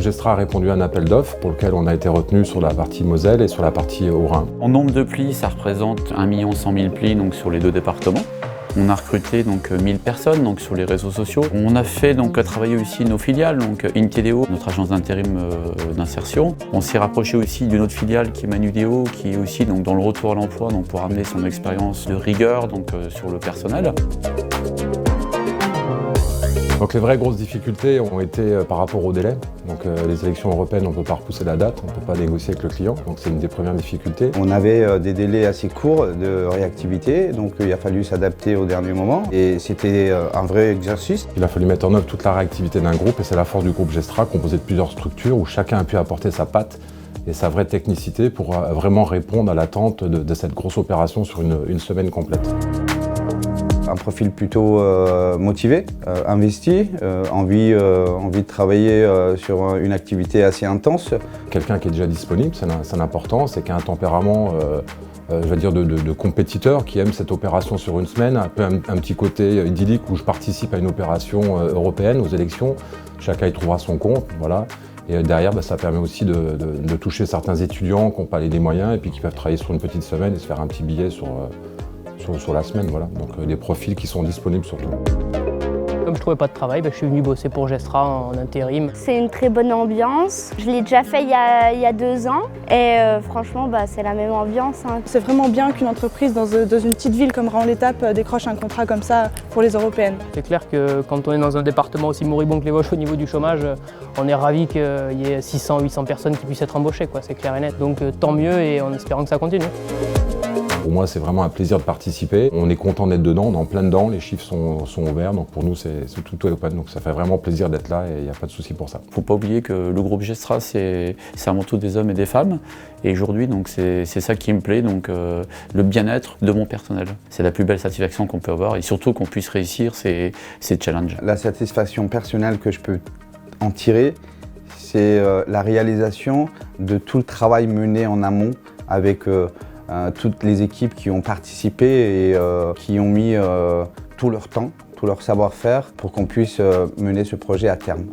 Gestra a répondu à un appel d'offres pour lequel on a été retenu sur la partie Moselle et sur la partie Haut-Rhin. En nombre de plis, ça représente 1 100 000 plis donc, sur les 2 départements. On a recruté donc 1000 personnes donc, sur les réseaux sociaux. On a fait donc travailler aussi nos filiales, donc Intideo, notre agence d'intérim d'insertion. On s'est rapproché aussi d'une autre filiale qui est Manudeo, qui est aussi donc, dans le retour à l'emploi donc, pour amener son expérience de rigueur donc, sur le personnel. Donc les vraies grosses difficultés ont été par rapport au délai. Donc les élections européennes, on ne peut pas repousser la date, on ne peut pas négocier avec le client, donc c'est une des premières difficultés. On avait des délais assez courts de réactivité, donc il a fallu s'adapter au dernier moment et c'était un vrai exercice. Il a fallu mettre en œuvre toute la réactivité d'un groupe et c'est la force du groupe Gestra, composé de plusieurs structures où chacun a pu apporter sa patte et sa vraie technicité pour vraiment répondre à l'attente de cette grosse opération sur une semaine complète. Un profil plutôt motivé, investi, envie de travailler sur une activité assez intense. Quelqu'un qui est déjà disponible, c'est l'important, c'est qu'il a un tempérament je veux dire de compétiteur qui aime cette opération sur une semaine, un peu un petit côté idyllique où je participe à une opération européenne, aux élections, chacun y trouvera son compte, voilà. Et derrière, ça permet aussi de toucher certains étudiants qui n'ont pas les moyens et puis qui peuvent travailler sur une petite semaine et se faire un petit billet sur la semaine, voilà. Donc des profils qui sont disponibles surtout. Comme je trouvais pas de travail, je suis venu bosser pour Gestra en intérim. C'est une très bonne ambiance. Je l'ai déjà fait il y a 2 ans et franchement c'est la même ambiance. C'est vraiment bien qu'une entreprise dans une petite ville comme Rouen-l'Étape décroche un contrat comme ça pour les européennes. C'est clair que quand on est dans un département aussi moribond que les Vosges au niveau du chômage, on est ravis qu'il y ait 600-800 personnes qui puissent être embauchées, c'est clair et net. Donc tant mieux et en espérant que ça continue. Pour moi, c'est vraiment un plaisir de participer. On est content d'être dedans, on est en plein dedans, les chiffres sont ouverts, donc pour nous, c'est tout open. Donc ça fait vraiment plaisir d'être là et il n'y a pas de souci pour ça. Il ne faut pas oublier que le groupe Gestra, c'est avant tout des hommes et des femmes. Et aujourd'hui, c'est ça qui me plaît, donc le bien-être de mon personnel. C'est la plus belle satisfaction qu'on peut avoir et surtout qu'on puisse réussir ces challenges. La satisfaction personnelle que je peux en tirer, c'est la réalisation de tout le travail mené en amont avec toutes les équipes qui ont participé et qui ont mis tout leur temps, tout leur savoir-faire pour qu'on puisse mener ce projet à terme.